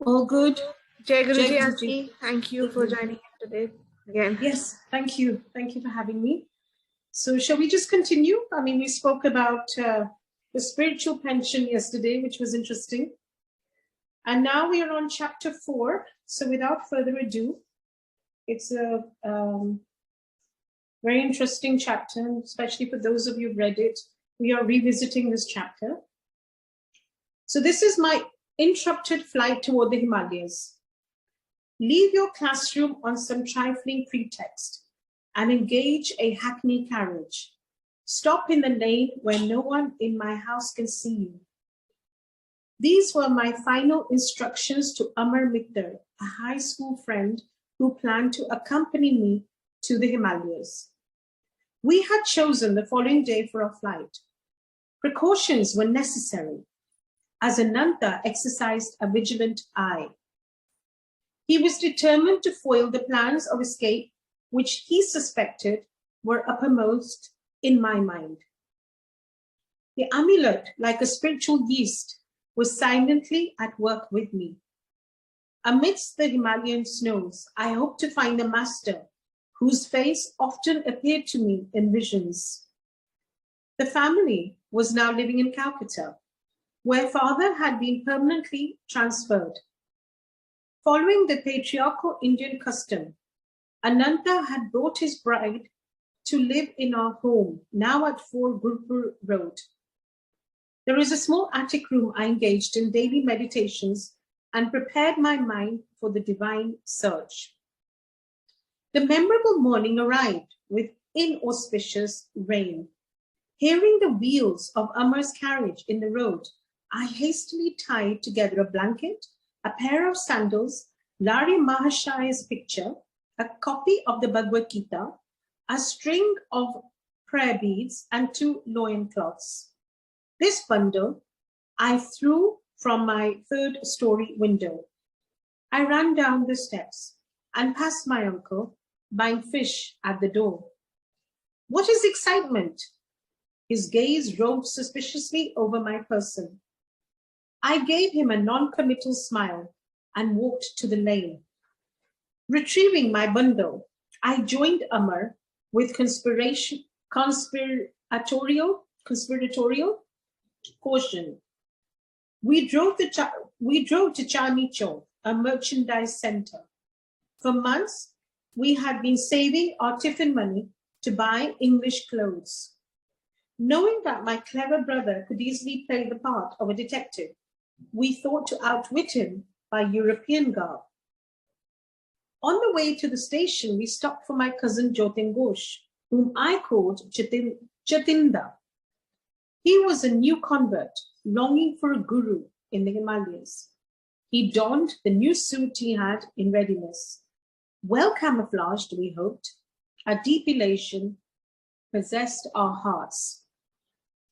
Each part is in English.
All good. Jai Guruji Jai Guruji. Aunty, thank you for joining in today again. Yes, thank you. Thank you for having me. So shall we just continue? I mean, we spoke about the spiritual pension yesterday, which was interesting. And now we are on chapter 4. So without further ado, it's a very interesting chapter, especially for those of you who've read it. We are revisiting this chapter. So this is my interrupted flight toward the Himalayas. Leave your classroom on some trifling pretext and engage a hackney carriage. Stop in the lane where no one in my house can see you. These were my final instructions to Amar Mittar, a high school friend who planned to accompany me to the Himalayas. We had chosen the following day for our flight. Precautions were necessary, as Ananta exercised a vigilant eye. He was determined to foil the plans of escape which he suspected were uppermost in my mind. The amulet, like a spiritual yeast, was silently at work with me. Amidst the Himalayan snows, I hoped to find a master whose face often appeared to me in visions. The family was now living in Calcutta, where father had been permanently transferred. Following the patriarchal Indian custom, Ananta had brought his bride to live in our home, now at 4 Gurpur Road. There is a small attic room I engaged in daily meditations and prepared my mind for the divine search. The memorable morning arrived with inauspicious rain. Hearing the wheels of Amar's carriage in the road, I hastily tied together a blanket, a pair of sandals, Lari Mahashaya's picture, a copy of the Bhagavad Gita, a string of prayer beads, and 2 loincloths. This bundle I threw from my 3rd-story window. I ran down the steps and passed my uncle, buying fish at the door. What is excitement? His gaze roved suspiciously over my person. I gave him a non-committal smile and walked to the lane. Retrieving my bundle, I joined Amar with conspiratorial caution. We drove to Chandni Chowk, a merchandise center. For months, we had been saving our tiffin money to buy English clothes. Knowing that my clever brother could easily play the part of a detective, we thought to outwit him by European garb. On the way to the station, we stopped for my cousin Jyotin Ghosh, whom I called Jatinda. He was a new convert, longing for a guru in the Himalayas. He donned the new suit he had in readiness. Well camouflaged, we hoped, a deep elation possessed our hearts.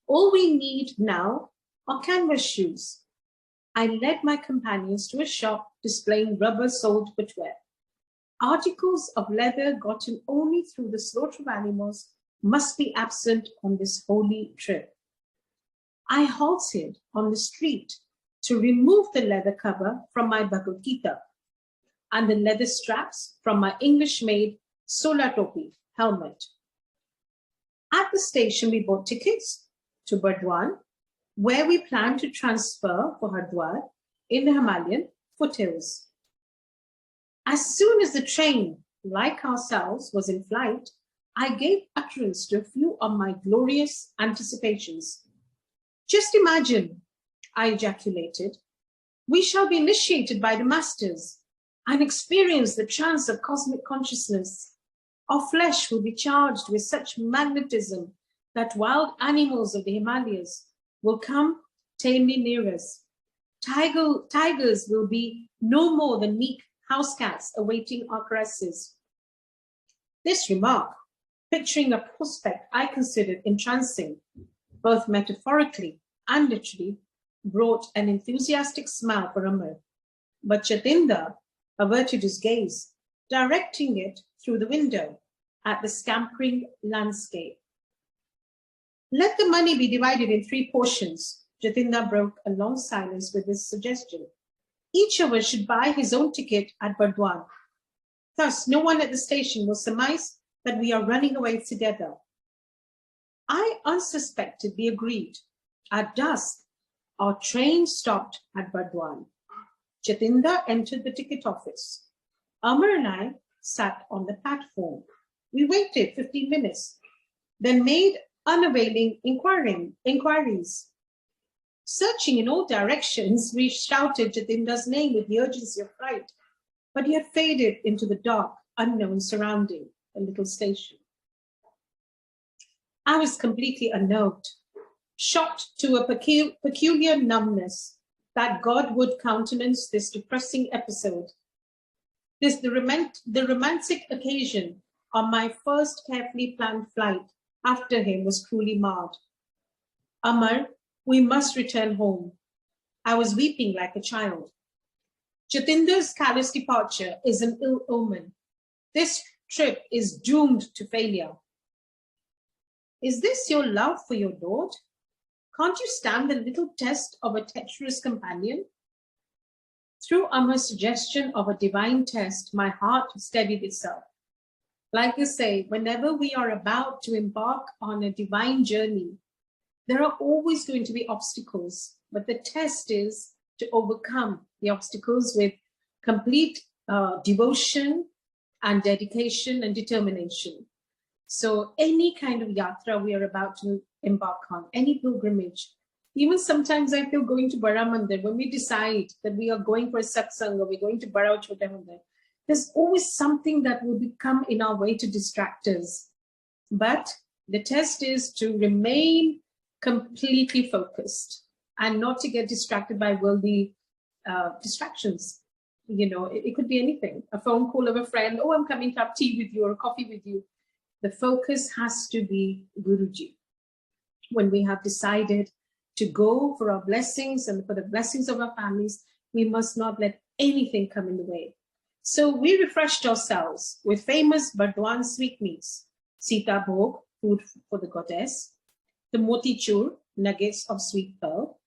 All we need now are canvas shoes. I led my companions to a shop displaying rubber-soled footwear. Articles of leather gotten only through the slaughter of animals must be absent on this holy trip. I halted on the street to remove the leather cover from my Bhagavad Gita and the leather straps from my English-made solar topi helmet. At the station, we bought tickets to Burdwan, where we planned to transfer for Hardwar in the Himalayan foothills. As soon as the train, like ourselves, was in flight, I gave utterance to a few of my glorious anticipations. Just imagine, I ejaculated, we shall be initiated by the masters and experience the trance of cosmic consciousness. Our flesh will be charged with such magnetism that wild animals of the Himalayas will come tamely near us. Tigers will be no more than meek house cats awaiting our caresses. This remark, picturing a prospect I considered entrancing, both metaphorically and literally, brought an enthusiastic smile for Amar. But Jatinda averted his gaze, directing it through the window at the scampering landscape. Let the money be divided in 3 portions. Jatinda broke a long silence with this suggestion. Each of us should buy his own ticket at Burdwan. Thus, no one at the station will surmise that we are running away together. I unsuspectedly agreed. At dusk, our train stopped at Burdwan. Jatinder entered the ticket office. Amar and I sat on the platform. We waited 15 minutes, then made unavailing inquiries. Searching in all directions, we shouted Jatinder's name with the urgency of fright, but he had faded into the dark, unknown surrounding, a little station. I was completely unnerved, shocked to a peculiar numbness that God would countenance this depressing episode. The romantic occasion on my first carefully planned flight after him was cruelly marred. Amar, we must return home. I was weeping like a child. Jatinder's callous departure is an ill omen. This trip is doomed to failure. Is this your love for your Lord? Can't you stand the little test of a treacherous companion? Through Amar's suggestion of a divine test, my heart steadied itself. Like you say, whenever we are about to embark on a divine journey, there are always going to be obstacles, but the test is to overcome the obstacles with complete devotion and dedication and determination. So any kind of yatra we are about to embark on, any pilgrimage, even sometimes I feel going to Baramandir, when we decide that we are going for a satsang or we're going to Bara Chota Mandir, there's always something that will come in our way to distract us. But the test is to remain completely focused and not to get distracted by worldly distractions. You know, it could be anything. A phone call of a friend, oh, I'm coming to have tea with you or coffee with you. The focus has to be Guruji. When we have decided to go for our blessings and for the blessings of our families, we must not let anything come in the way. So we refreshed ourselves with famous Burdwan sweetmeats, Sita Bhog, food for the goddess, the motichur, nuggets of sweet pearl.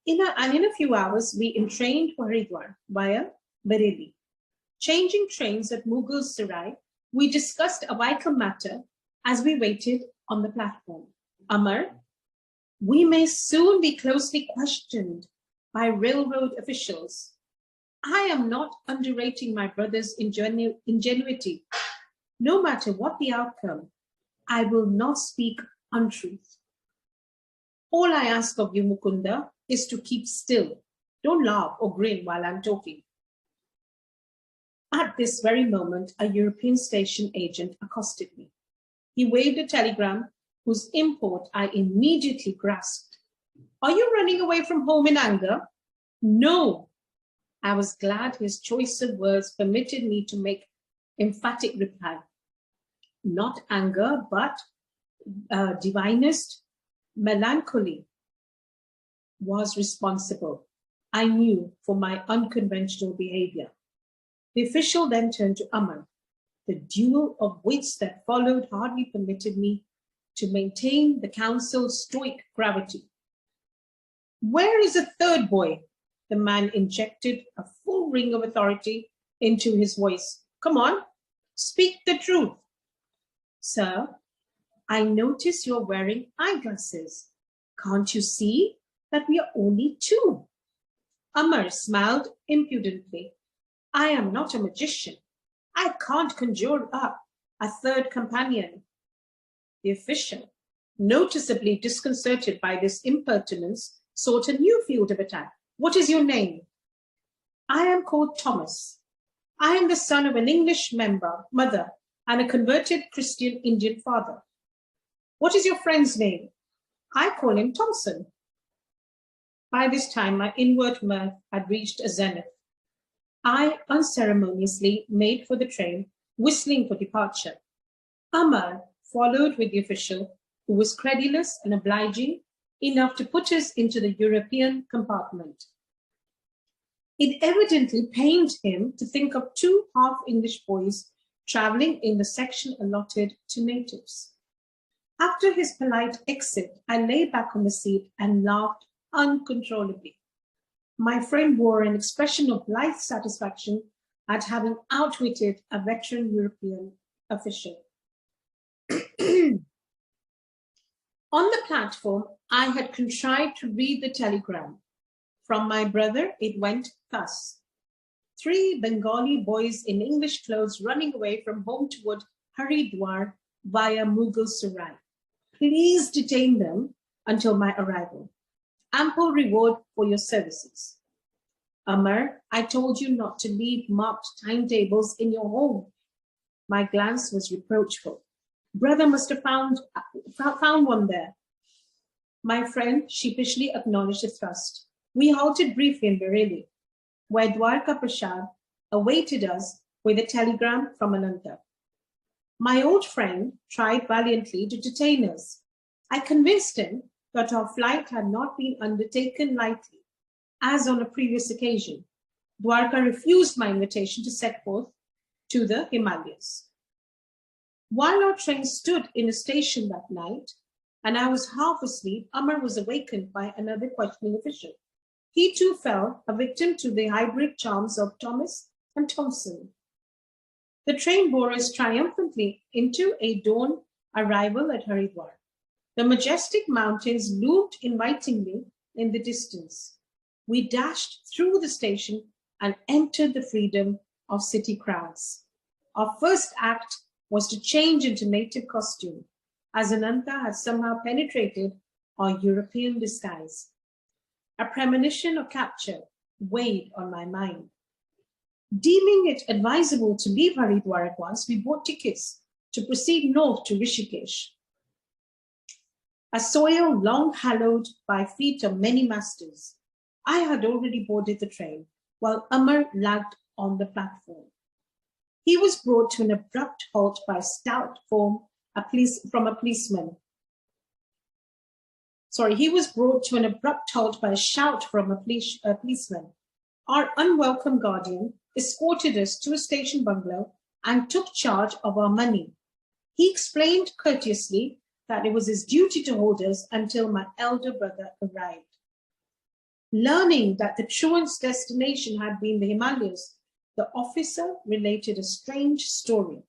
In a few hours, we entrained for Haridwar via Bareilly. Changing trains at Mughal Sarai, we discussed a vital matter as we waited on the platform. Amar, we may soon be closely questioned by railroad officials. I am not underrating my brother's ingenuity. No matter what the outcome, I will not speak untruth. All I ask of you, Mukunda, is to keep still. Don't laugh or grin while I'm talking. At this very moment, a European station agent accosted me. He waved a telegram whose import I immediately grasped. Are you running away from home in anger? No. I was glad his choice of words permitted me to make emphatic reply. Not anger, but divinest melancholy was responsible, I knew, for my unconventional behavior. The official then turned to Amar. The duel of wits that followed hardly permitted me to maintain the council's stoic gravity. Where is a third boy? The man injected a full ring of authority into his voice. Come on, speak the truth. Sir, I notice you're wearing eyeglasses. Can't you see that we are only two? Amar smiled impudently. I am not a magician. I can't conjure up a third companion. The official, noticeably disconcerted by this impertinence, sought a new field of attack. What is your name? I am called Thomas. I am the son of an English mother, and a converted Christian Indian father. What is your friend's name? I call him Thompson. By this time, my inward mirth had reached a zenith. I unceremoniously made for the train, whistling for departure. Amar followed with the official, who was credulous and obliging enough to put us into the European compartment. It evidently pained him to think of two half-English boys traveling in the section allotted to natives. After his polite exit, I lay back on the seat and laughed uncontrollably. My friend wore an expression of blithe satisfaction at having outwitted a veteran European official. On the platform, I had contrived to read the telegram. From my brother, it went thus: 3 Bengali boys in English clothes running away from home toward Haridwar via Mughal Sarai. Please detain them until my arrival. Ample reward for your services. Amar, I told you not to leave marked timetables in your home. My glance was reproachful. Brother must have found one there. My friend sheepishly acknowledged the thrust. We halted briefly in Bareilly, where Dwarka Prasad awaited us with a telegram from Ananta. My old friend tried valiantly to detain us. I convinced him that our flight had not been undertaken lightly, as on a previous occasion. Dwarka refused my invitation to set forth to the Himalayas. While our train stood in a station that night, and I was half asleep, Amar was awakened by another questioning official. He too fell a victim to the hybrid charms of Thomas and Thompson. The train bore us triumphantly into a dawn arrival at Haridwar. The majestic mountains loomed invitingly in the distance. We dashed through the station and entered the freedom of city crowds. Our first act was to change into native costume, as Ananta had somehow penetrated our European disguise. A premonition of capture weighed on my mind. Deeming it advisable to leave Haridwar at once, we bought tickets to proceed north to Rishikesh, a soil long hallowed by feet of many masters. I had already boarded the train, while Amar lagged on the platform. He was brought to an abrupt halt by a stout from a policeman. He was brought to an abrupt halt by a shout from a policeman. Our unwelcome guardian escorted us to a station bungalow and took charge of our money. He explained courteously that it was his duty to hold us until my elder brother arrived. Learning that the truant's destination had been the Himalayas, the officer related a strange story.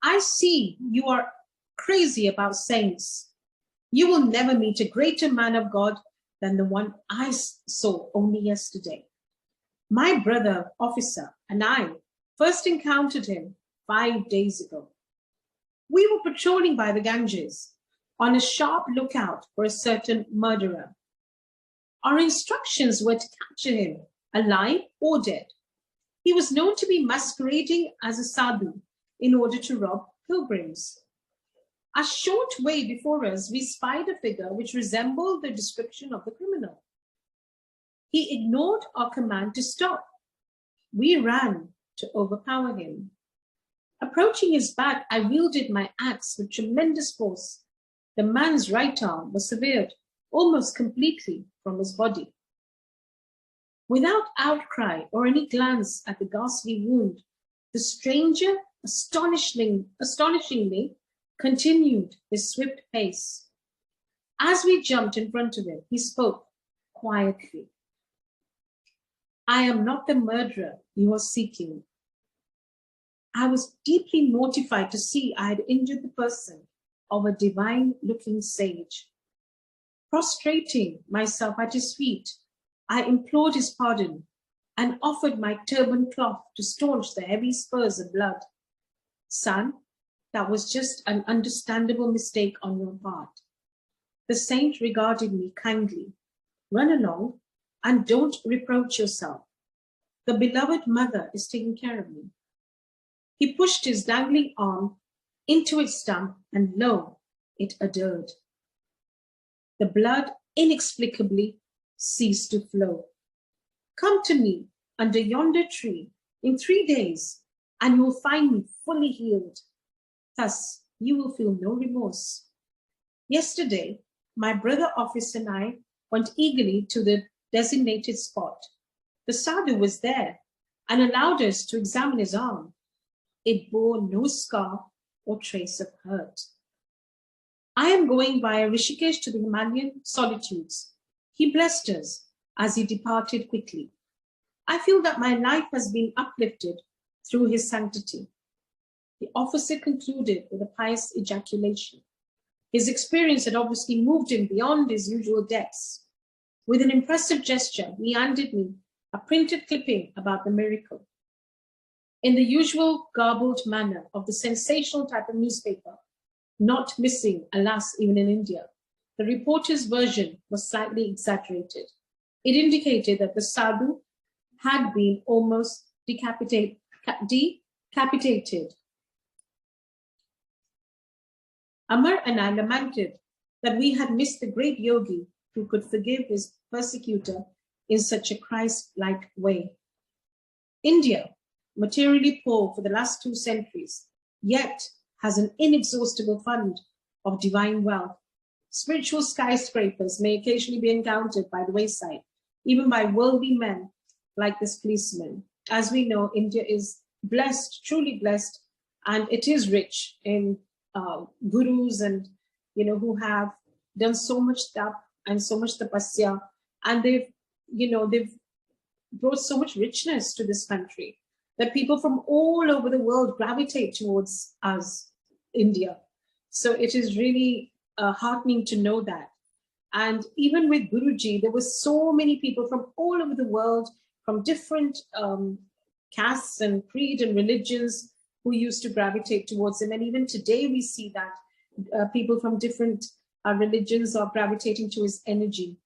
I see you are crazy about saints. You will never meet a greater man of God than the one I saw only yesterday. My brother officer and I first encountered him 5 days ago. We were patrolling by the Ganges on a sharp lookout for a certain murderer. Our instructions were to capture him, alive or dead. He was known to be masquerading as a sadhu in order to rob pilgrims. A short way before us, we spied a figure which resembled the description of the criminal. He ignored our command to stop. We ran to overpower him. Approaching his back, I wielded my axe with tremendous force. The man's right arm was severed almost completely from his body. Without outcry or any glance at the ghastly wound, the stranger astonishingly continued his swift pace. As we jumped in front of him, he spoke quietly. I am not the murderer you are seeking. I was deeply mortified to see I had injured the person of a divine-looking sage. Prostrating myself at his feet, I implored his pardon and offered my turban cloth to staunch the heavy spurs of blood. Son, that was just an understandable mistake on your part. The saint regarded me kindly. Run along and don't reproach yourself. The beloved mother is taking care of me. He pushed his dangling arm into its stump, and lo, it adhered. The blood inexplicably ceased to flow. Come to me under yonder tree in 3 days, and you will find me fully healed. Thus, you will feel no remorse. Yesterday, my brother officer and I went eagerly to the designated spot. The sadhu was there and allowed us to examine his arm. It bore no scar or trace of hurt. I am going via Rishikesh to the Himalayan solitudes. He blessed us as he departed quickly. I feel that my life has been uplifted through his sanctity. The officer concluded with a pious ejaculation. His experience had obviously moved him beyond his usual depths. With an impressive gesture, he handed me a printed clipping about the miracle. In the usual garbled manner of the sensational type of newspaper, not missing, alas, even in India, the reporter's version was slightly exaggerated. It indicated that the sadhu had been almost decapitated. Amar and I lamented that we had missed the great yogi who could forgive his persecutor in such a Christ-like way. India, materially poor for the last 2 centuries, yet has an inexhaustible fund of divine wealth. Spiritual skyscrapers may occasionally be encountered by the wayside, even by worldly men like this policeman. As we know, India is blessed, truly blessed, and it is rich in gurus and, who have done so much tap and so much tapasya, and they've brought so much richness to this country that people from all over the world gravitate towards us, India. So it is really heartening to know that. And even with Guruji, there were so many people from all over the world, from different castes and creed and religions, who used to gravitate towards him. And even today we see that people from different religions are gravitating to his energy.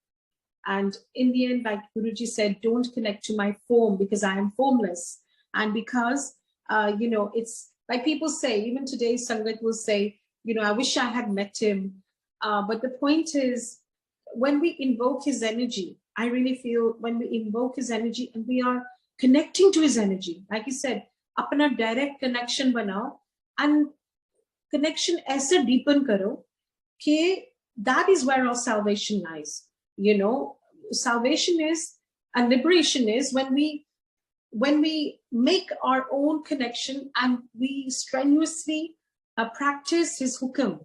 And in the end, like Guruji said, don't connect to my form because I am formless. And because, it's like people say, even today, Sangat will say, I wish I had met him. But the point is, when we invoke his energy, I really feel when we invoke his energy and we are connecting to his energy, like he said, अपना direct connection बनाओ and connection ऐसे deepen करो कि that is where our salvation lies. Salvation is and liberation is when we make our own connection and we strenuously practice his hukam,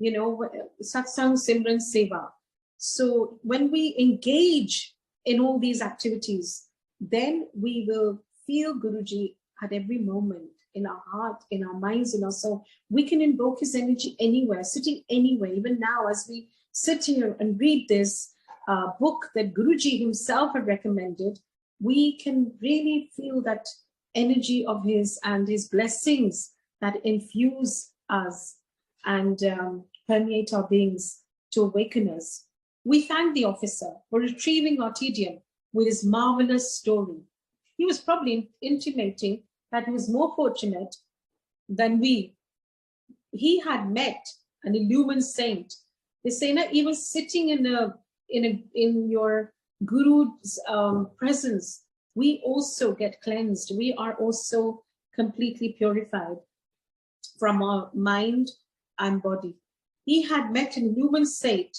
satsang, simran, seva. So when we engage in all these activities, then we will feel Guruji at every moment in our heart, in our minds, in our soul. We can invoke his energy anywhere, sitting anywhere. Even now, as we sit here and read this book that Guruji himself had recommended, we can really feel that energy of his and his blessings that infuse us and permeate our beings to awaken us. We thank the officer for retrieving our tedium with his marvelous story. He was probably intimating that he was more fortunate than we. He had met an illumined saint. They say that even sitting in your guru's presence, we also get cleansed. We are also completely purified from our mind and body. He had met an illumined saint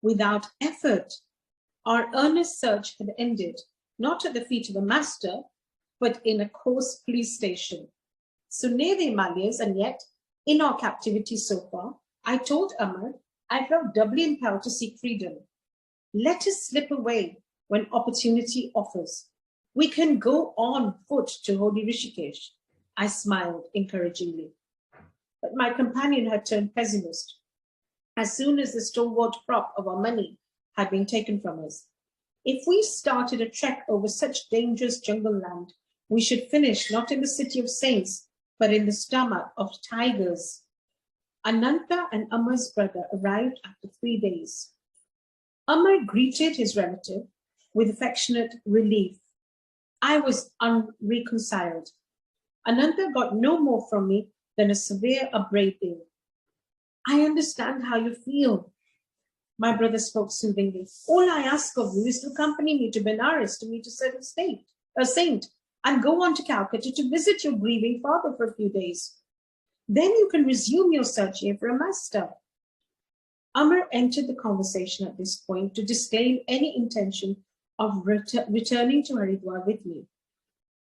without effort. Our earnest search had ended, not at the feet of a master, but in a coarse police station. So near the Himalayas, and yet in our captivity so far, I told Amar, I felt doubly impelled to seek freedom. Let us slip away when opportunity offers. We can go on foot to holy Rishikesh. I smiled encouragingly. But my companion had turned pessimist. As soon as the stalwart prop of our money had been taken from us, if we started a trek over such dangerous jungle land, we should finish not in the city of saints, but in the stomach of tigers. Ananta and Amar's brother arrived after 3 days. Amar greeted his relative with affectionate relief. I was unreconciled. Ananta got no more from me than a severe upbraiding. I understand how you feel. My brother spoke soothingly. All I ask of you is to accompany me to Benares to meet a certain saint, and go on to Calcutta to visit your grieving father for a few days. Then you can resume your search here for a master. Amar entered the conversation at this point to disclaim any intention of returning to Haridwar with me.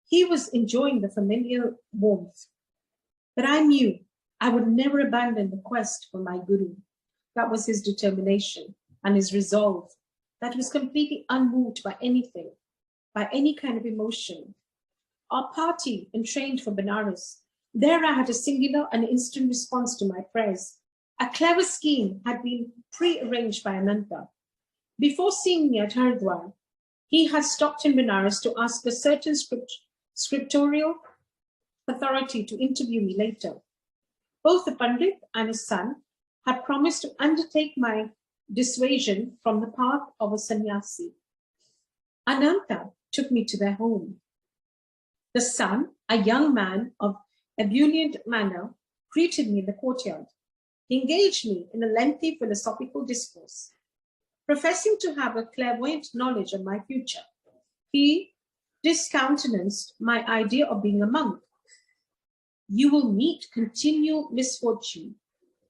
He was enjoying the familiar warmth, but I knew I would never abandon the quest for my guru. That was his determination and his resolve. that was completely unmoved by anything, by any kind of emotion. Our party entrained for Benares. There I had a singular and instant response to my prayers. A clever scheme had been pre-arranged by Ananta. Before seeing me at Haridwar, he had stopped in Benares to ask a certain scriptorial authority to interview me later. Both the Pandit and his son had promised to undertake my dissuasion from the path of a sannyasi. Ananta took me to their home. The son, a young man of ebullient manner, greeted me in the courtyard. He engaged me in a lengthy philosophical discourse. Professing to have a clairvoyant knowledge of my future, he discountenanced my idea of being a monk. You will meet continual misfortune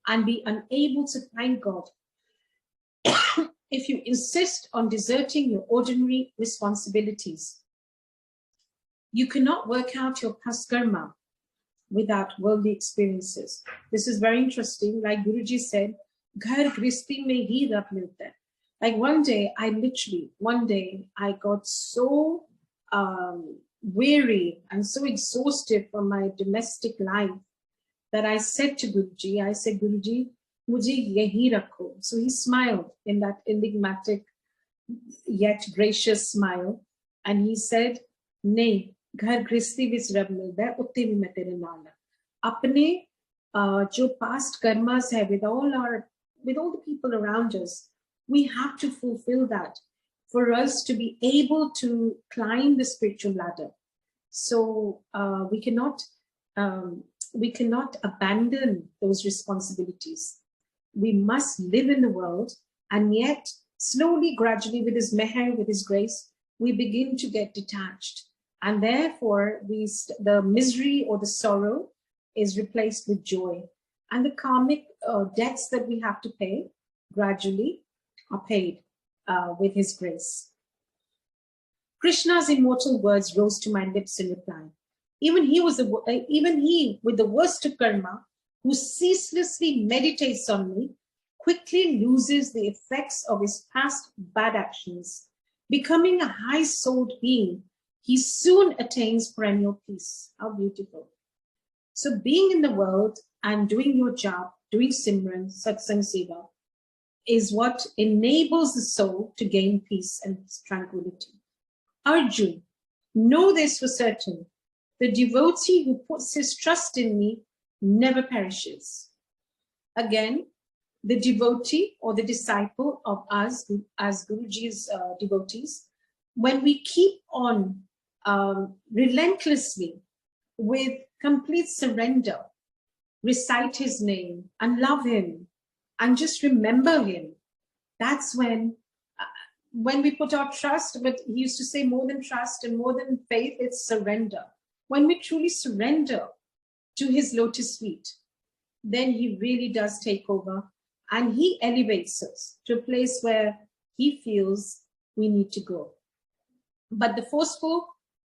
and be unable to find God if you insist on deserting your ordinary responsibilities. You cannot work out your past karma without worldly experiences. This is very interesting. Like Guruji said, Ghar gristi mein hi rab milta hai. Like one day I got so weary and so exhausted from my domestic life that I said to Guruji, Guruji, mujhe yahi rakho. So he smiled in that enigmatic yet gracious smile. And he said, Nahi, ghar gristi vich rab milta hai, utte bhi main tere naal hai. Apne jo past karmas hai with all the people around us, we have to fulfill that for us to be able to climb the spiritual ladder. So we cannot abandon those responsibilities. We must live in the world, and yet slowly, gradually, with his meher, with his grace, we begin to get detached. And therefore, the misery or the sorrow is replaced with joy. And the karmic debts that we have to pay gradually are paid with his grace. Krishna's immortal words rose to my lips in reply. Even he, with the worst of karma, who ceaselessly meditates on me, quickly loses the effects of his past bad actions. Becoming a high-souled being, he soon attains perennial peace. How beautiful. So being in the world and doing your job, doing Simran, Satsang Seva, is what enables the soul to gain peace and tranquility. Arjun, know this for certain. The devotee who puts his trust in me never perishes. Again, the devotee or the disciple of us as Guruji's devotees, when we keep on relentlessly with complete surrender, recite his name and love him and just remember him, that's when we put our trust, but he used to say more than trust and more than faith, it's surrender. When we truly surrender to his lotus feet, then he really does take over and he elevates us to a place where he feels we need to go. But the forceful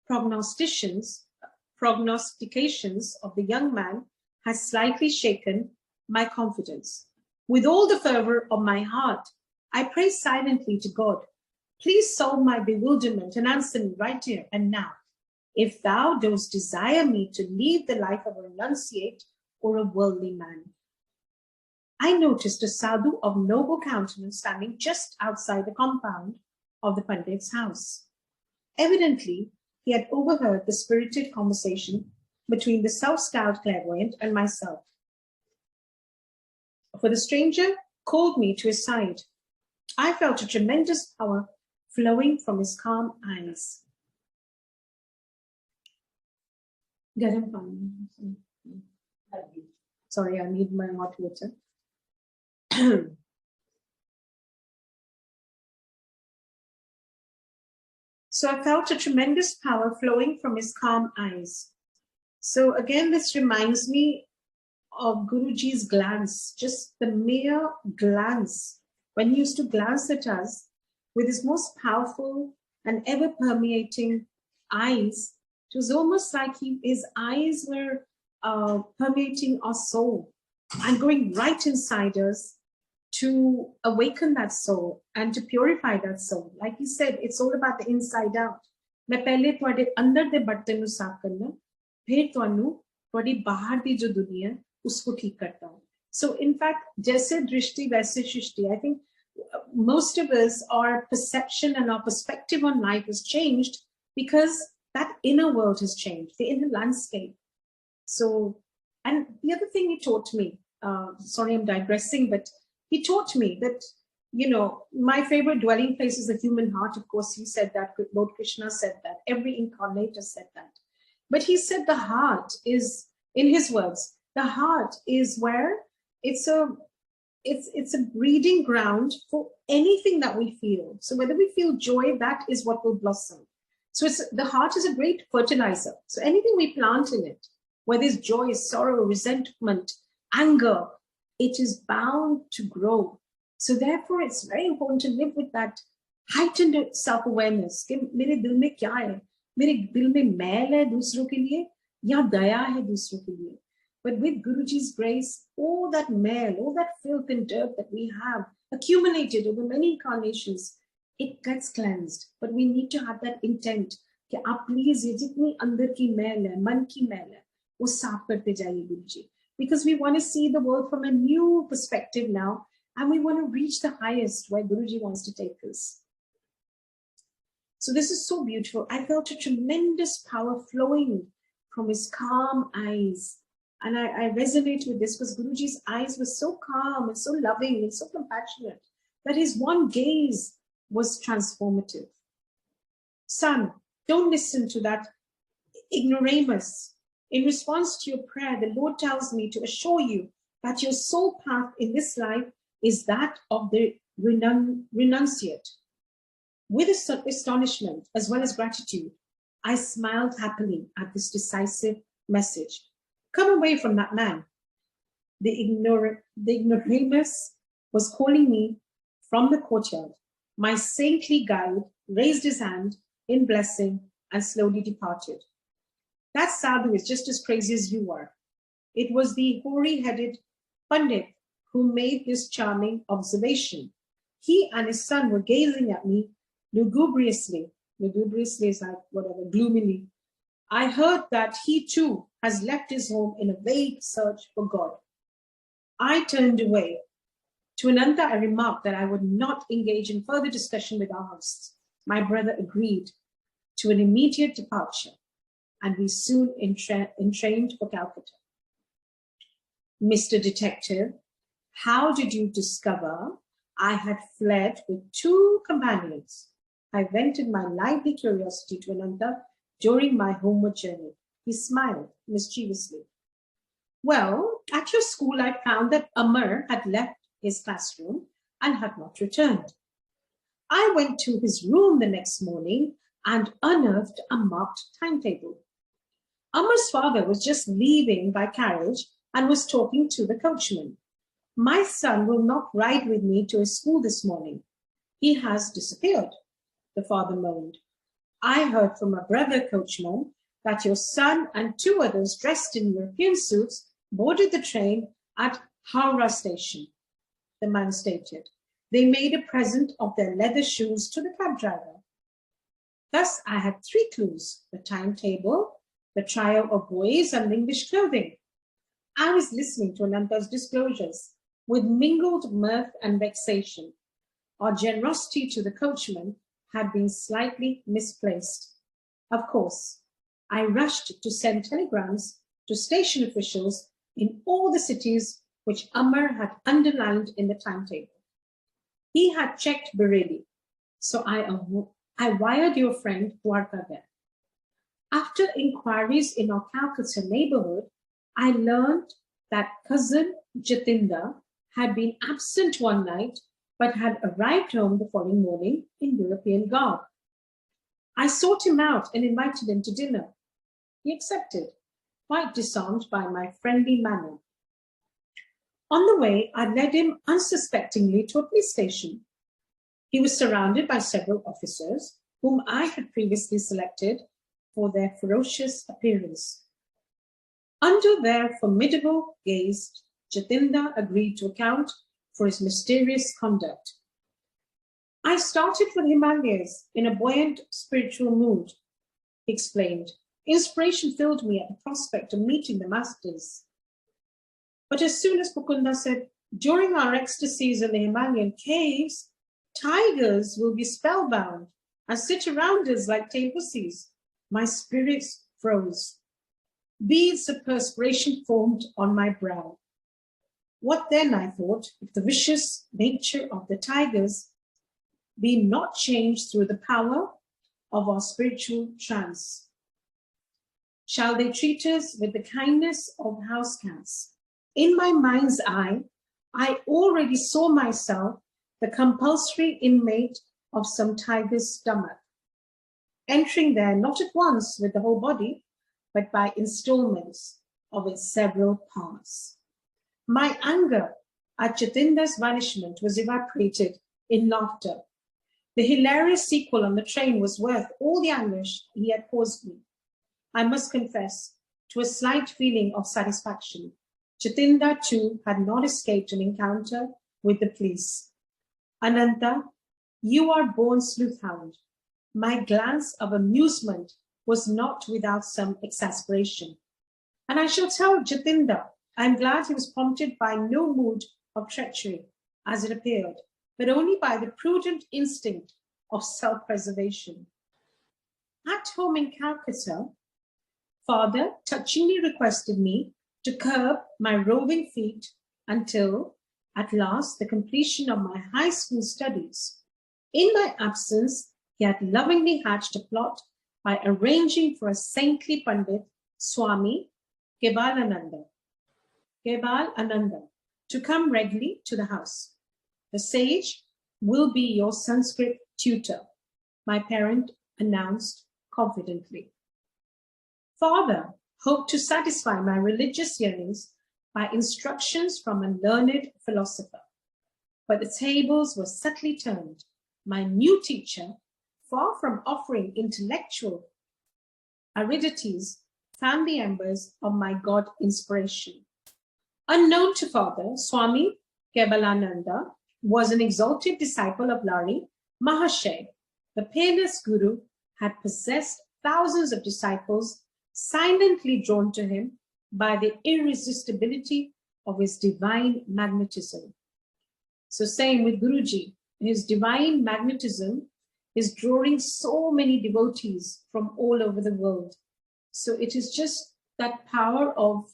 prognostications of the young man has slightly shaken my confidence. With all the fervor of my heart, I pray silently to God, please solve my bewilderment and answer me right here and now. If thou dost desire me to lead the life of a renunciate or a worldly man. I noticed a sadhu of noble countenance standing just outside the compound of the Pandit's house. Evidently, he had overheard the spirited conversation between the self-styled clairvoyant and myself. For the stranger called me to his side. I felt a tremendous power flowing from his calm eyes. Sorry, I need my hot water. So I felt a tremendous power flowing from his calm eyes. So again, this reminds me of Guruji's glance, just the mere glance. When he used to glance at us with his most powerful and ever-permeating eyes, it was almost like his eyes were permeating our soul and going right inside us to awaken that soul and to purify that soul. Like you said, it's all about the inside out. मैं पहले तुहाडे अंदर दे बर्तन नू साफ करना, फिर तुहानू तुहाडी बाहर दी जो दुनिया है उसको ठीक करता हूं. So in fact, जैसे दृष्टि वैसे सृष्टि. I think most of us, our perception and our perspective on life has changed because that inner world has changed, the inner landscape. So, and the other thing he taught me, sorry, I'm digressing, but he taught me that, you know, my favorite dwelling place is the human heart. Of course, he said that, Lord Krishna said that, every incarnator said that. But he said the heart is, in his words, the heart is where it's a breeding ground for anything that we feel. So whether we feel joy, that is what will blossom. So the heart is a great fertilizer. So anything we plant in it, whether it's joy, sorrow, resentment, anger, it is bound to grow. So therefore, it's very important to live with that heightened self-awareness. कि मेरे दिल में क्या है? मेरे दिल में मैल है दूसरों के लिए या दया है दूसरों के लिए? But with Guruji's grace, all that mail, all that filth and dirt that we have accumulated over many incarnations, it gets cleansed. But we need to have that intent कि आप please ये जितनी अंदर की मैल है, मन की मैल है, वो साफ करते जाइए Guruji. Because we want to see the world from a new perspective now, and we want to reach the highest where Guruji wants to take us. So this is so beautiful. I felt a tremendous power flowing from his calm eyes. And I resonate with this because Guruji's eyes were so calm and so loving and so compassionate that his one gaze was transformative. Son, don't listen to that ignoramus. In response to your prayer, the Lord tells me to assure you that your soul path in this life is that of the renunciate. With astonishment as well as gratitude, I smiled happily at this decisive message. Come away from that man. The ignoramus was calling me from the courtyard. My saintly guide raised his hand in blessing and slowly departed. That sadhu is just as crazy as you are. It was the hoary-headed Pandit who made this charming observation. He and his son were gazing at me lugubriously. Lugubriously is like whatever, gloomily. I heard that he too has left his home in a vague search for God. I turned away. To Ananta, I remarked that I would not engage in further discussion with our hosts. My brother agreed to an immediate departure, and we soon entrained for Calcutta. Mr. Detective, how did you discover I had fled with 2 companions? I vented my lively curiosity to Ananta during my homeward journey. He smiled mischievously. Well, at your school, I found that Amar had left his classroom and had not returned. I went to his room the next morning and unearthed a marked timetable. Amar's father was just leaving by carriage and was talking to the coachman. My son will not ride with me to his school this morning. He has disappeared, the father moaned. I heard from a brother coachman that your son and 2 others dressed in European suits boarded the train at Howrah station, the man stated. They made a present of their leather shoes to the cab driver. Thus, I had 3 clues: the timetable, the trio of boys, and English clothing. I was listening to Ananta's disclosures with mingled mirth and vexation. Our generosity to the coachman had been slightly misplaced. Of course, I rushed to send telegrams to station officials in all the cities which Amar had underlined in the timetable. He had checked Bareilly, so I wired your friend Dwarka there. After inquiries in our Calcutta neighborhood, I learned that cousin Jatinda had been absent one night but had arrived home the following morning in European garb. I sought him out and invited him to dinner. He accepted, quite disarmed by my friendly manner. On the way, I led him unsuspectingly to a police station. He was surrounded by several officers, whom I had previously selected for their ferocious appearance. Under their formidable gaze, Jatinda agreed to account for his mysterious conduct. I started for the Himalayas in a buoyant spiritual mood, he explained. Inspiration filled me at the prospect of meeting the masters. But as soon as Mukunda said, during our ecstasies in the Himalayan caves, tigers will be spellbound and sit around us like tame pussies, my spirits froze. Beads of perspiration formed on my brow. What then, I thought, if the vicious nature of the tigers be not changed through the power of our spiritual trance? Shall they treat us with the kindness of house cats? In my mind's eye, I already saw myself the compulsory inmate of some tiger's stomach, entering there not at once with the whole body, but by installments of its several parts. My anger at Jatinder's vanishment was evaporated in laughter. The hilarious sequel on the train was worth all the anguish he had caused me. I must confess to a slight feeling of satisfaction. Jatinder, too, had not escaped an encounter with the police. Ananta, you are born sleuth-hound. My glance of amusement was not without some exasperation. And I shall tell Jatinder, I am glad he was prompted by no mood of treachery, as it appeared, but only by the prudent instinct of self-preservation. At home in Calcutta, Father touchingly requested me to curb my roving feet until, at last, the completion of my high school studies. In my absence, he had lovingly hatched a plot by arranging for a saintly Pandit, Swami Kebalananda, to come regularly to the house. The sage will be your Sanskrit tutor, my parent announced confidently. Father hoped to satisfy my religious yearnings by instructions from a learned philosopher. But the tables were subtly turned. My new teacher, far from offering intellectual aridities, fanned the embers of my God inspiration. Unknown to Father, Swami Kebalananda was an exalted disciple of Lari Mahashay. The peerless guru had possessed thousands of disciples, silently drawn to him by the irresistibility of his divine magnetism. So same with Guruji, his divine magnetism is drawing so many devotees from all over the world. So it is just that power of,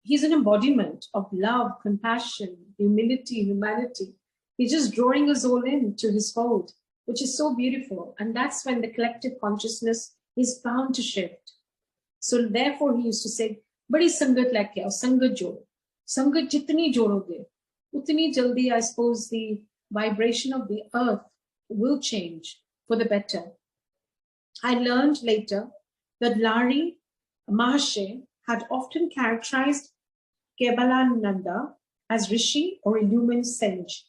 he's an embodiment of love, compassion, humility, humanity. He's just drawing us all into his fold, which is so beautiful. And that's when the collective consciousness is bound to shift. So therefore he used to say, badi sangat leke aao, sangat jod. Sangat jitni jodoge, utni jaldi, I suppose, the vibration of the earth will change for the better. I learned later that Lari Mahashay had often characterized Kebalananda as Rishi or illumined sage.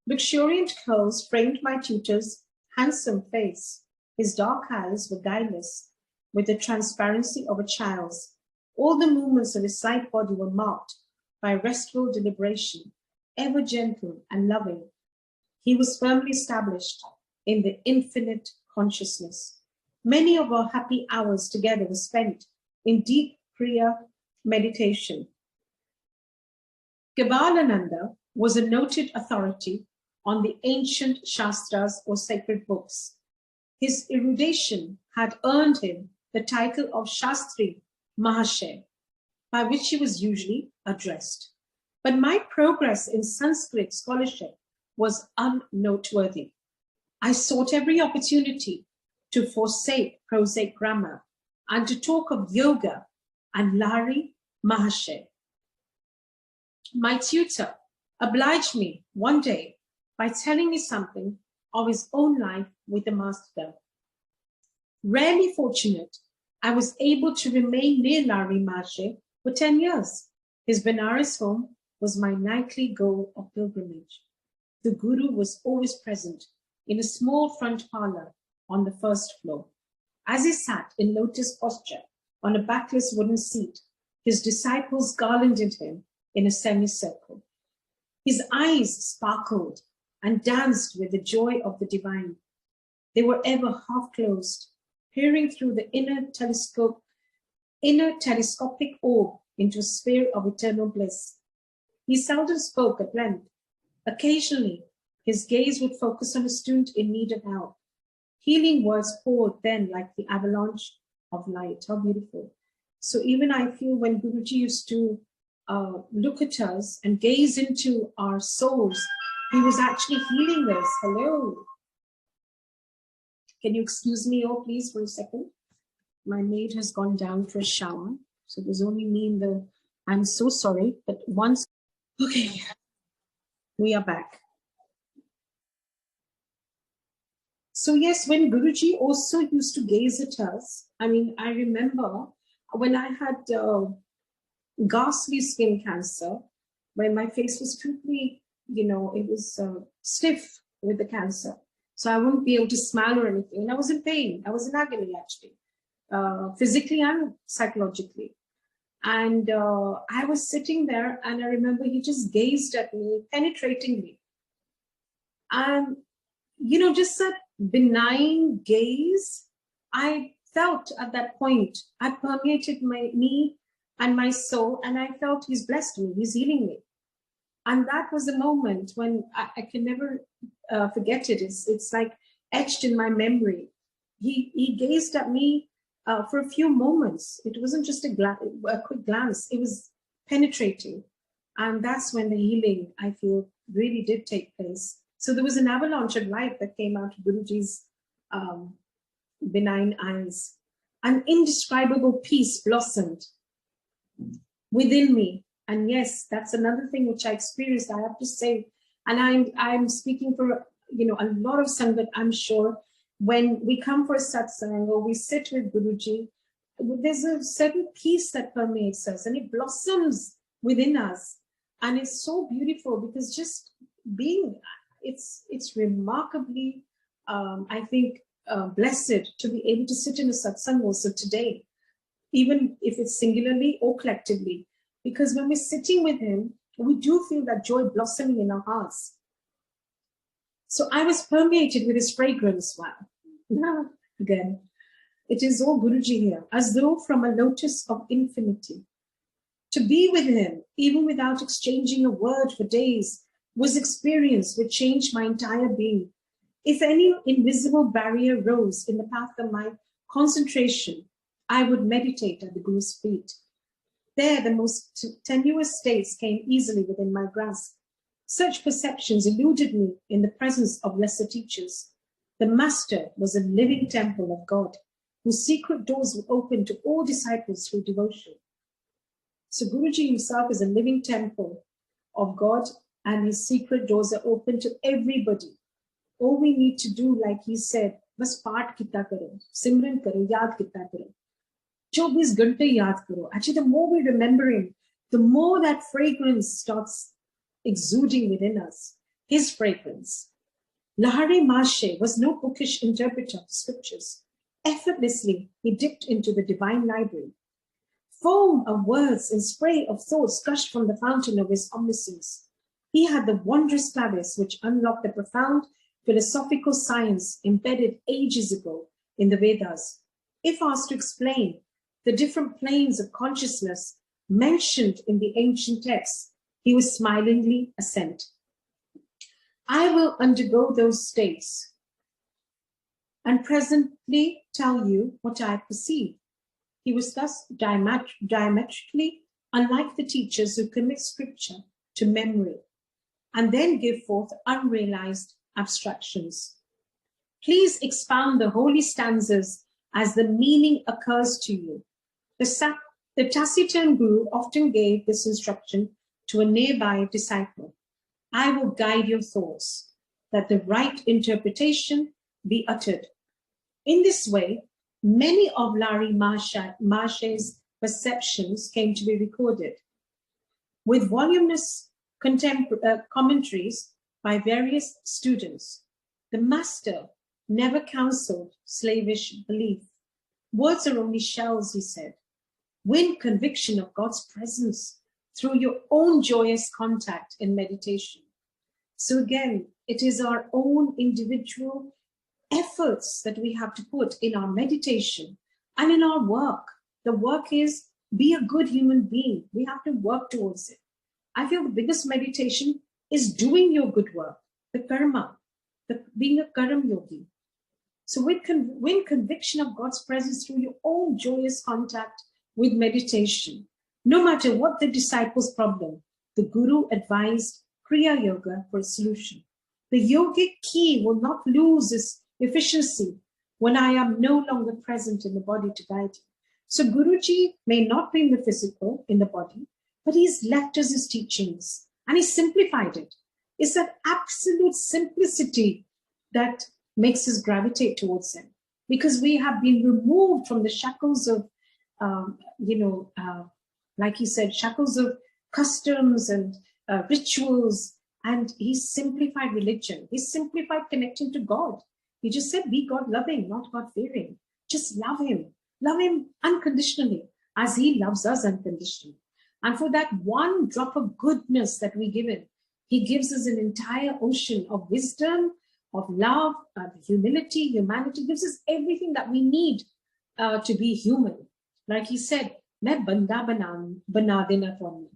Luxuriant curls framed my tutor's handsome face. His dark eyes were guileless, with the transparency of a child's. All the movements of his slight body were marked by restful deliberation, ever gentle and loving. He was firmly established in the infinite consciousness. Many of our happy hours together were spent in deep Kriya meditation. Kebalananda was a noted authority on the ancient Shastras or sacred books. His erudition had earned him the title of Shastri Mahashay, by which he was usually addressed. But my progress in Sanskrit scholarship was unnoteworthy. I sought every opportunity to forsake prosaic grammar and to talk of yoga and Lari Mahashay. My tutor obliged me one day by telling me something of his own life with the master. Rarely fortunate, I was able to remain near Lari Mahashay for 10 years. His Benares home was my nightly goal of pilgrimage. The Guru was always present in a small front parlor on the first floor. As he sat in lotus posture on a backless wooden seat, his disciples garlanded him in a semicircle. His eyes sparkled and danced with the joy of the divine. They were ever half closed, peering through the inner telescopic orb into a sphere of eternal bliss. He seldom spoke at length. Occasionally, his gaze would focus on a student in need of help. Healing words poured then like the avalanche of light. How beautiful. So even I feel when Guruji used to look at us and gaze into our souls, he was actually healing us. Hello. Can you excuse me, oh, please, for a second? My maid has gone down for a shower. So there's only me in the, I'm so sorry, but once, okay, we are back. So yes, when Guruji also used to gaze at us, I mean, I remember when I had ghastly skin cancer, when my face was totally, it was stiff with the cancer. So I wouldn't be able to smile or anything. And I was in pain. I was in agony, actually, physically and psychologically. And I was sitting there, and I remember he just gazed at me penetratingly. And, just that benign gaze, I felt at that point, I permeated me and my soul, and I felt he's blessed me, he's healing me. And that was a moment when I can never forget it. It's like etched in my memory. He gazed at me for a few moments. It wasn't just a quick glance. It was penetrating. And that's when the healing, I feel, really did take place. So there was an avalanche of light that came out of Guruji's benign eyes. An indescribable peace blossomed within me. And yes, that's another thing which I experienced, I have to say. And I'm speaking for, a lot of Sangat, I'm sure. When we come for a satsang or we sit with Guruji, there's a certain peace that permeates us and it blossoms within us. And it's so beautiful because just being, it's remarkably, I think, blessed to be able to sit in a satsang also today, even if it's singularly or collectively. Because when we're sitting with him, we do feel that joy blossoming in our hearts. So I was permeated with his fragrance. Wow. Again, it is all Guruji here, as though from a lotus of infinity. To be with him, even without exchanging a word for days, was experience which changed my entire being. If any invisible barrier rose in the path of my concentration, I would meditate at the Guru's feet. There, the most tenuous states came easily within my grasp. Such perceptions eluded me in the presence of lesser teachers. The Master was a living temple of God, whose secret doors were open to all disciples through devotion. So Guruji himself is a living temple of God, and his secret doors are open to everybody. All we need to do, like he said, was paat kita karo, simran karo, yaad kita karo. 24 घंटे याद करो. Actually, the more we remember him, the more that fragrance starts exuding within us. His fragrance. Lahari Mashe was no bookish interpreter of the scriptures. Effortlessly, he dipped into the divine library. Foam of words and spray of thoughts gushed from the fountain of his omniscience. He had the wondrous clavis which unlocked the profound philosophical science embedded ages ago in the Vedas. If asked to explain the different planes of consciousness mentioned in the ancient texts, he would smilingly assent. I will undergo those states and presently tell you what I perceive. He was thus diametrically unlike the teachers who commit scripture to memory and then give forth unrealized abstractions. Please expound the holy stanzas as the meaning occurs to you. The taciturn Guru often gave this instruction to a nearby disciple. I will guide your thoughts, that the right interpretation be uttered. In this way, many of Lahari Mashe's perceptions came to be recorded, with voluminous commentaries by various students. The Master never counseled slavish belief. Words are only shells, he said. Win conviction of God's presence through your own joyous contact in meditation. So again, it is our own individual efforts that we have to put in our meditation and in our work. The work is be a good human being. We have to work towards it. I feel the biggest meditation is doing your good work, the karma, being a karam yogi. So win conviction of God's presence through your own joyous contact with meditation. No matter what the disciples' problem, the Guru advised Kriya Yoga for a solution. The yogic key will not lose its efficiency when I am no longer present in the body to guide you. So Guruji may not be in the physical, in the body, but he's left us his teachings and he simplified it. It's that absolute simplicity that makes us gravitate towards him, because we have been removed from the shackles of, like he said, shackles of customs and rituals. And he simplified religion. He simplified connecting to God. He just said, be God loving, not God fearing. Just love him unconditionally as he loves us unconditionally. And for that one drop of goodness that we give him, he gives us an entire ocean of wisdom, of love, humility, humanity, gives us everything that we need to be human. Like he said, "Main banda bana dena tumne."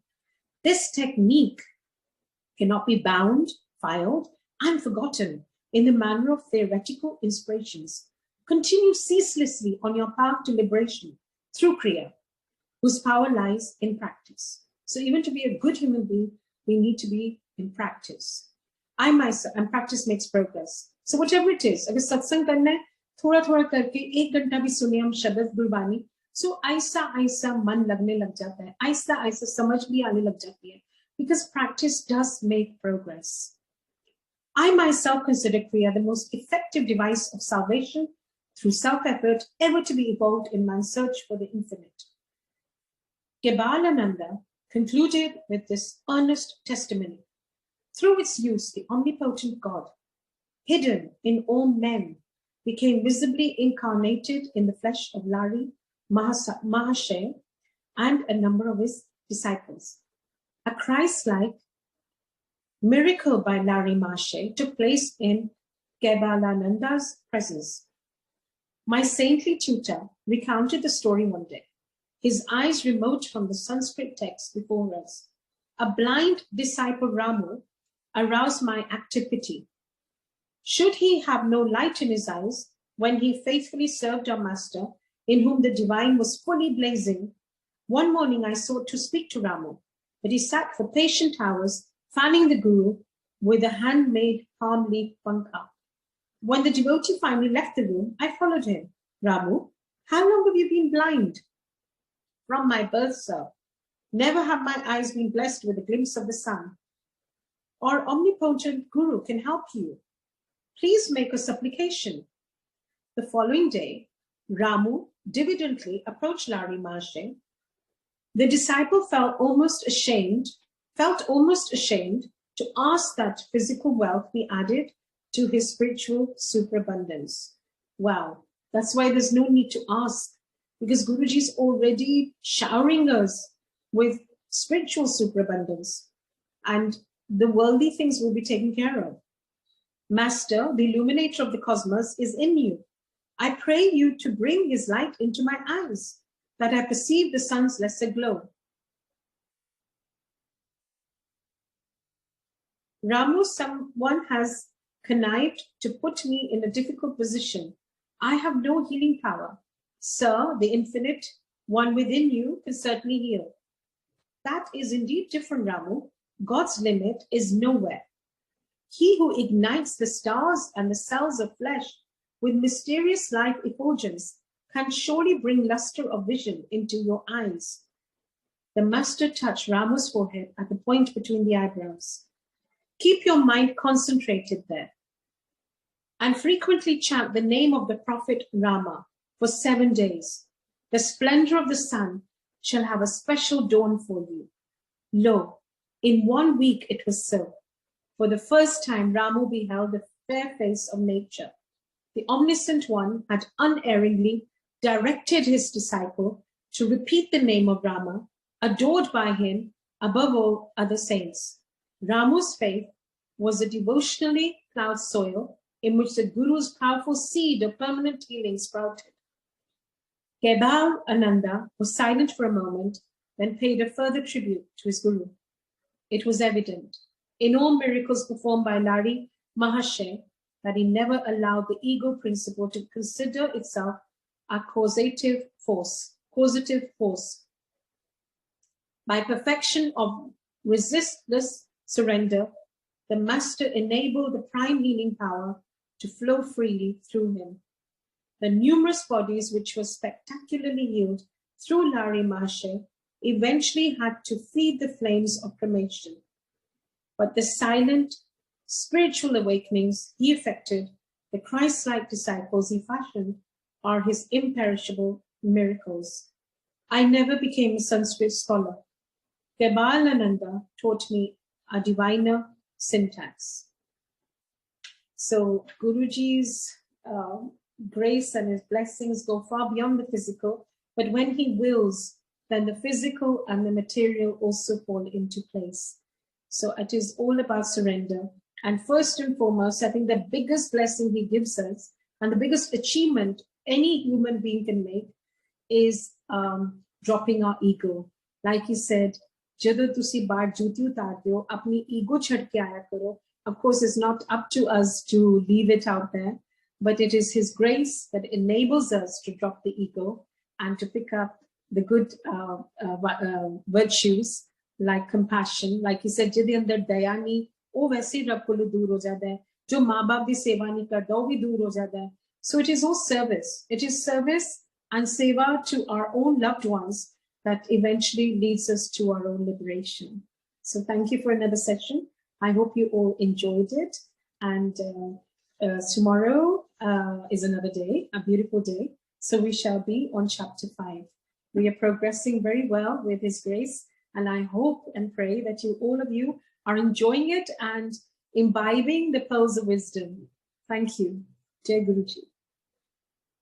This technique cannot be bound, filed, and forgotten in the manner of theoretical inspirations. Continue ceaselessly on your path to liberation through Kriya, whose power lies in practice. So even to be a good human being, we need to be in practice. I myself, and practice makes progress. So whatever it is, अगर सत्संग करना है, थोड़ा करके 1 घंटा भी सुने हम शब्द गुरबानी, so ऐसा मन लगने लग जाता है, ऐसा समझ भी आने लग जाती है, because practice does make progress. I myself consider Kriya the most effective device of salvation through self-effort ever to be evolved in man's search for the infinite. Kebalananda concluded with this earnest testimony. Through its use, the omnipotent God, hidden in all men, became visibly incarnated in the flesh of Lari Mahashay and a number of his disciples. A Christ-like miracle by Lari Mahashay took place in Kebalananda's presence. My saintly tutor recounted the story one day, his eyes remote from the Sanskrit text before us. A blind disciple Ramu aroused my active pity. Should he have no light in his eyes when he faithfully served our master, in whom the divine was fully blazing? One morning I sought to speak to Ramu, but he sat for patient hours, fanning the Guru with a handmade palm leaf pankha. When the devotee finally left the room, I followed him. Ramu, how long have you been blind? From my birth, sir. Never have my eyes been blessed with a glimpse of the sun. Our omnipotent Guru can help you. Please make a supplication. The following day, Ramu diligently approached Lari Mahashay. The disciple felt almost ashamed to ask that physical wealth be added to his spiritual superabundance. Wow, that's why there's no need to ask, because Guruji is already showering us with spiritual superabundance, and the worldly things will be taken care of. Master, the illuminator of the cosmos, is in you. I pray you to bring his light into my eyes, that I perceive the sun's lesser glow. Ramu, someone has connived to put me in a difficult position. I have no healing power. Sir, the infinite one within you can certainly heal. That is indeed different, Ramu. God's limit is nowhere. He who ignites the stars and the cells of flesh with mysterious life effulgence can surely bring luster of vision into your eyes. The master touched Ramu's forehead at the point between the eyebrows. Keep your mind concentrated there and frequently chant the name of the prophet Rama for 7 days. The splendor of the sun shall have a special dawn for you. Lo, in 1 week it was so. For the first time, Ramu beheld the fair face of nature. The omniscient one had unerringly directed his disciple to repeat the name of Rama, adored by him above all other saints. Ramu's faith was a devotionally plowed soil in which the Guru's powerful seed of permanent healing sprouted. Kebal Ananda was silent for a moment, then paid a further tribute to his Guru. It was evident in all miracles performed by Lari Mahashay that he never allowed the ego principle to consider itself a causative force. By perfection of resistless surrender, the Master enabled the prime healing power to flow freely through him. The numerous bodies which were spectacularly healed through Lari Mahashay eventually had to feed the flames of cremation. But the silent spiritual awakenings he effected, the Christ-like disciples he fashioned, are his imperishable miracles. I never became a Sanskrit scholar. Kebal Ananda taught me a diviner syntax. So Guruji's grace and his blessings go far beyond the physical, but when he wills, then the physical and the material also fall into place. So it is all about surrender. And first and foremost, I think the biggest blessing he gives us and the biggest achievement any human being can make is dropping our ego. Like he said, "Jado tusi baar juti utarde apni ego chhad ke aaya karo." Of course, it's not up to us to leave it out there, but it is his grace that enables us to drop the ego and to pick up the good virtues like compassion. Like he said, "Jide andar daya nahi, oh वैसे रब कोलों दूर हो जाता है, जो माँ बाप दी सेवा नहीं करता वो भी दूर हो जाता है." So it is all service. It is service and seva to our own loved ones that eventually leads us to our own liberation. So thank you for another session. I hope you all enjoyed it. And tomorrow is another day, a beautiful day. So we shall be on chapter 5. We are progressing very well with His grace. And I hope and pray that all of you are enjoying it and imbibing the pearls of wisdom. Thank you. Jai Guruji.